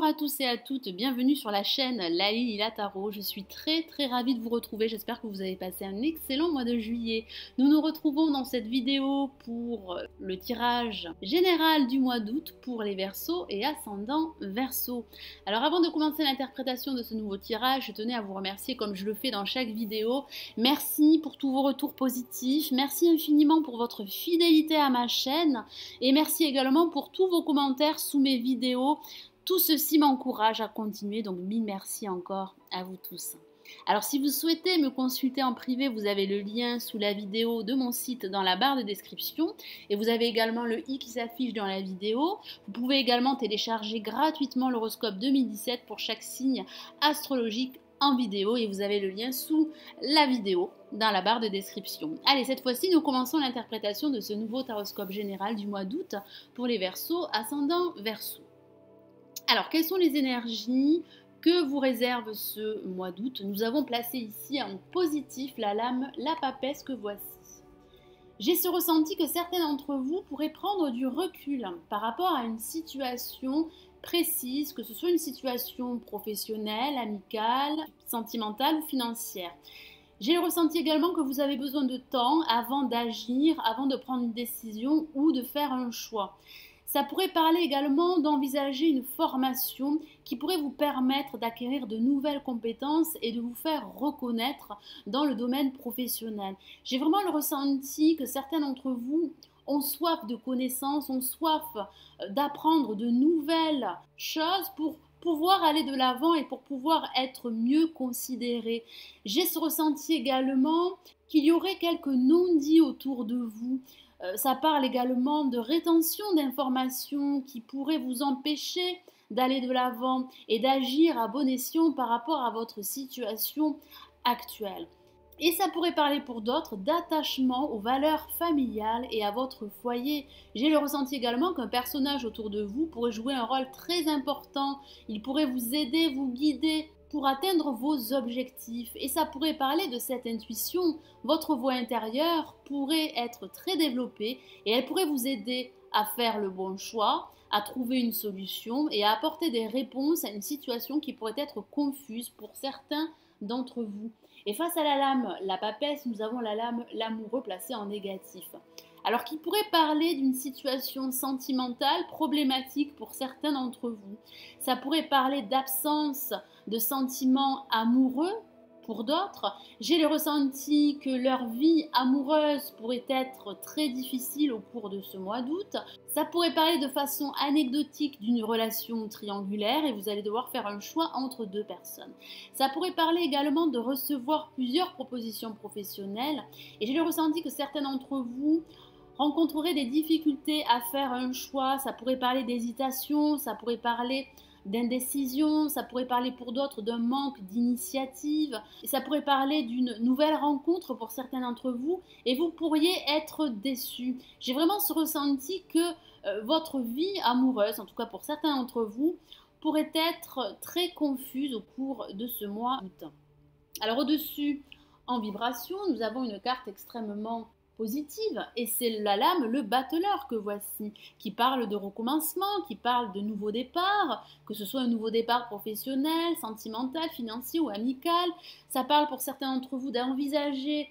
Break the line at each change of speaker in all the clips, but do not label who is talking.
à tous et à toutes, bienvenue sur la chaîne Lali Lila Tarot. Je suis très ravie de vous retrouver, j'espère que vous avez passé un excellent mois de juillet. Nous nous retrouvons dans cette vidéo pour le tirage général du mois d'août pour les Verseaux et ascendants Verseaux. Alors avant de commencer l'interprétation de ce nouveau tirage, je tenais à vous remercier comme je le fais dans chaque vidéo. Merci pour tous vos retours positifs, merci infiniment pour votre fidélité à ma chaîne et merci également pour tous vos commentaires sous mes vidéos. Tout ceci m'encourage à continuer, donc mille merci encore à vous tous. Alors si vous souhaitez me consulter en privé, vous avez le lien sous la vidéo de mon site dans la barre de description et vous avez également le i qui s'affiche dans la vidéo. Vous pouvez également télécharger gratuitement l'horoscope 2017 pour chaque signe astrologique en vidéo et vous avez le lien sous la vidéo dans la barre de description. Allez, cette fois-ci, nous commençons l'interprétation de ce nouveau taroscope général du mois d'août pour les Verseaux, ascendants Verseaux. Alors, quelles sont les énergies que vous réserve ce mois d'août? Nous avons placé ici en positif la lame, la papesse que voici. J'ai ce ressenti que certains d'entre vous pourraient prendre du recul par rapport à une situation précise, que ce soit une situation professionnelle, amicale, sentimentale ou financière. J'ai le ressenti également que vous avez besoin de temps avant d'agir, avant de prendre une décision ou de faire un choix. Ça pourrait parler également d'envisager une formation qui pourrait vous permettre d'acquérir de nouvelles compétences et de vous faire reconnaître dans le domaine professionnel. J'ai vraiment le ressenti que certains d'entre vous ont soif de connaissances, ont soif d'apprendre de nouvelles choses pour pouvoir aller de l'avant et pour pouvoir être mieux considérés. J'ai ce ressenti également qu'il y aurait quelques non-dits autour de vous. Ça parle également de rétention d'informations qui pourraient vous empêcher d'aller de l'avant et d'agir à bon escient par rapport à votre situation actuelle. Et ça pourrait parler pour d'autres d'attachement aux valeurs familiales et à votre foyer. J'ai le ressenti également qu'un personnage autour de vous pourrait jouer un rôle très important. Il pourrait vous aider, vous guider pour atteindre vos objectifs. Et ça pourrait parler de cette intuition. Votre voix intérieure pourrait être très développée et elle pourrait vous aider à faire le bon choix, à trouver une solution et à apporter des réponses à une situation qui pourrait être confuse pour certains d'entre vous. Et face à la lame, la papesse, nous avons la lame, l'amoureux placé en négatif. Alors qui pourrait parler d'une situation sentimentale problématique pour certains d'entre vous. Ça pourrait parler d'absence de sentiments amoureux pour d'autres. J'ai le ressenti que leur vie amoureuse pourrait être très difficile au cours de ce mois d'août. Ça pourrait parler de façon anecdotique d'une relation triangulaire et vous allez devoir faire un choix entre deux personnes. Ça pourrait parler également de recevoir plusieurs propositions professionnelles et j'ai le ressenti que certains d'entre vous rencontreraient des difficultés à faire un choix. Ça pourrait parler d'hésitation, ça pourrait parler d'indécision, ça pourrait parler pour d'autres d'un manque d'initiative, et ça pourrait parler d'une nouvelle rencontre pour certains d'entre vous et vous pourriez être déçus. J'ai vraiment ce ressenti que votre vie amoureuse, en tout cas pour certains d'entre vous, pourrait être très confuse au cours de ce mois d'août. Alors au-dessus, en vibration, nous avons une carte extrêmement positive et c'est la lame, le battleur que voici, qui parle de recommencement, qui parle de nouveau départ, que ce soit un nouveau départ professionnel, sentimental, financier ou amical. Ça parle pour certains d'entre vous d'envisager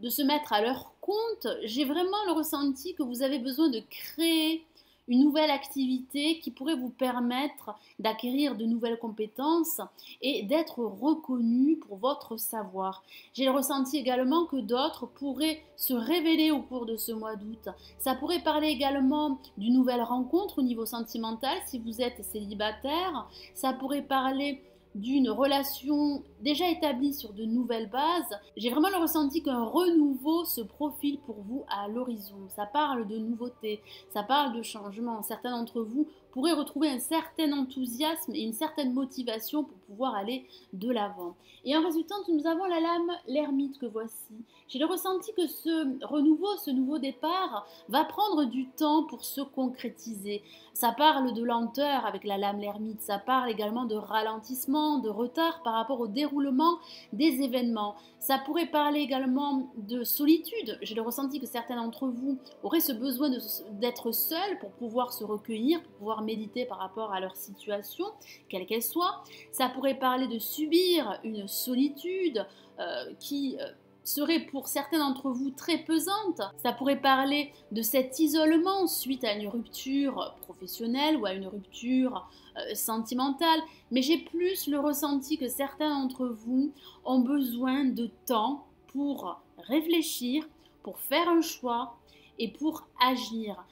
de se mettre à leur compte. J'ai vraiment le ressenti que vous avez besoin de créer une nouvelle activité qui pourrait vous permettre d'acquérir de nouvelles compétences et d'être reconnu pour votre savoir. J'ai le ressenti également que d'autres pourraient se révéler au cours de ce mois d'août. Ça pourrait parler également d'une nouvelle rencontre au niveau sentimental si vous êtes célibataire. Ça pourrait parler d'une relation déjà établie sur de nouvelles bases. J'ai vraiment le ressenti qu'un renouveau se profile pour vous à l'horizon. Ça parle de nouveautés, ça parle de changement. Certains d'entre vous pourraient retrouver un certain enthousiasme et une certaine motivation pour pouvoir aller de l'avant. Et en résultante, nous avons la lame, l'ermite que voici. J'ai le ressenti que ce renouveau, ce nouveau départ va prendre du temps pour se concrétiser. Ça parle de lenteur avec la lame, l'ermite. Ça parle également de ralentissement, de retard par rapport au déroulement des événements. Ça pourrait parler également de solitude. J'ai le ressenti que certains d'entre vous auraient ce besoin d'être seuls pour pouvoir se recueillir, pour pouvoir pouvoir méditer par rapport à leur situation, quelle qu'elle soit. Ça pourrait parler de subir une solitude qui serait pour certains d'entre vous très pesante. Ça pourrait parler de cet isolement suite à une rupture professionnelle ou à une rupture sentimentale. Mais j'ai plus le ressenti que certains d'entre vous ont besoin de temps pour réfléchir, pour faire un choix et pour agir.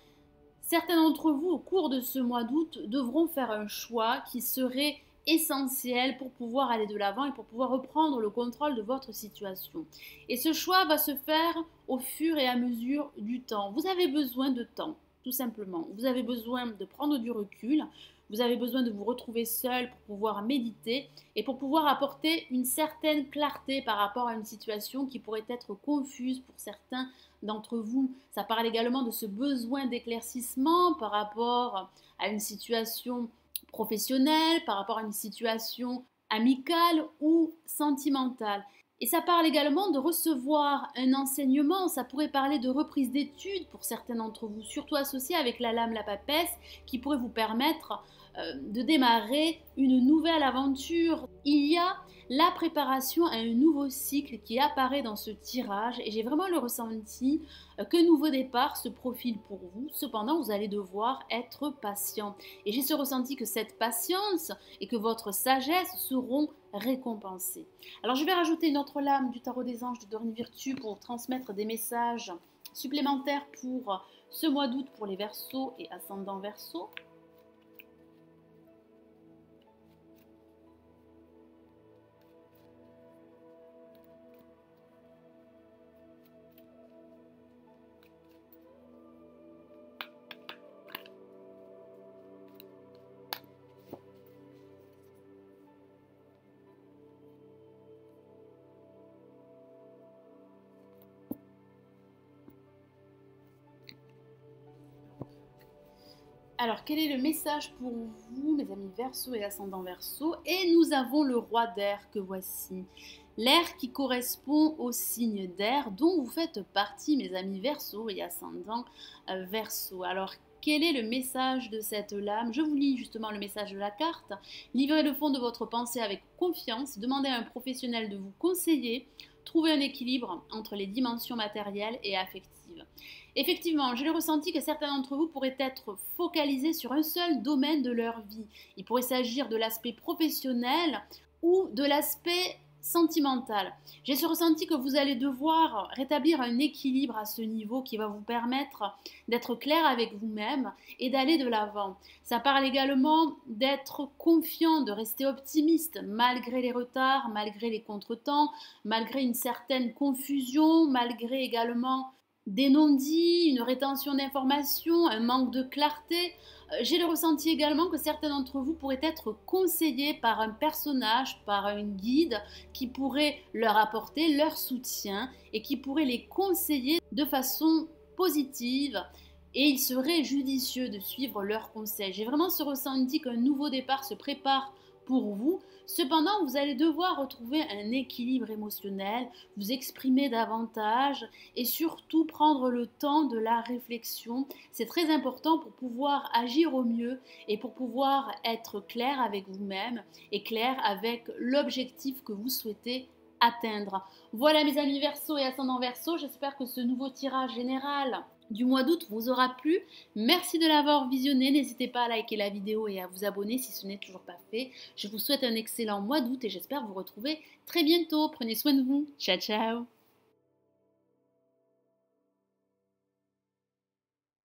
Certains d'entre vous, au cours de ce mois d'août, devront faire un choix qui serait essentiel pour pouvoir aller de l'avant et pour pouvoir reprendre le contrôle de votre situation. Et ce choix va se faire au fur et à mesure du temps. Vous avez besoin de temps, tout simplement. Vous avez besoin de prendre du recul. Vous avez besoin de vous retrouver seul pour pouvoir méditer et pour pouvoir apporter une certaine clarté par rapport à une situation qui pourrait être confuse pour certains d'entre vous. Ça parle également de ce besoin d'éclaircissement par rapport à une situation professionnelle, par rapport à une situation amicale ou sentimentale. Et ça parle également de recevoir un enseignement, ça pourrait parler de reprise d'études pour certains d'entre vous, surtout associé avec la lame, la papesse, qui pourrait vous permettre de démarrer une nouvelle aventure. Il y a la préparation à un nouveau cycle qui apparaît dans ce tirage et j'ai vraiment le ressenti qu'un nouveau départ se profile pour vous. Cependant, vous allez devoir être patient. Et j'ai ce ressenti que cette patience et que votre sagesse seront récompensées. Alors, je vais rajouter une autre lame du tarot des anges de Dorine Virtue pour transmettre des messages supplémentaires pour ce mois d'août pour les Verseaux et ascendants Verseaux. Alors, quel est le message pour vous, mes amis Verseaux et ascendants Verseaux? Et nous avons le roi d'air que voici. L'air qui correspond au signe d'air dont vous faites partie, mes amis Verseaux et ascendants Verseaux. Alors, quel est le message de cette lame? Je vous lis justement le message de la carte. Livrez le fond de votre pensée avec confiance. Demandez à un professionnel de vous conseiller. Trouvez un équilibre entre les dimensions matérielles et affectives. Effectivement, j'ai le ressenti que certains d'entre vous pourraient être focalisés sur un seul domaine de leur vie. Il pourrait s'agir de l'aspect professionnel ou de l'aspect sentimental. J'ai ce ressenti que vous allez devoir rétablir un équilibre à ce niveau qui va vous permettre d'être clair avec vous-même et d'aller de l'avant. Ça parle également d'être confiant, de rester optimiste malgré les retards, malgré les contretemps, malgré une certaine confusion, malgré également des non-dits, une rétention d'informations, un manque de clarté. J'ai le ressenti également que certains d'entre vous pourraient être conseillés par un personnage, par un guide qui pourrait leur apporter leur soutien et qui pourrait les conseiller de façon positive et il serait judicieux de suivre leurs conseils. J'ai vraiment ce ressenti qu'un nouveau départ se prépare pour vous. Cependant, vous allez devoir retrouver un équilibre émotionnel, vous exprimer davantage et surtout prendre le temps de la réflexion. C'est très important pour pouvoir agir au mieux et pour pouvoir être clair avec vous-même et clair avec l'objectif que vous souhaitez atteindre. Voilà mes amis Verseaux et ascendants Verseaux, j'espère que ce nouveau tirage général du mois d'août vous aura plu. Merci de l'avoir visionné. N'hésitez pas à liker la vidéo et à vous abonner si ce n'est toujours pas fait. Je vous souhaite un excellent mois d'août et j'espère vous retrouver très bientôt. Prenez soin de vous. Ciao, ciao.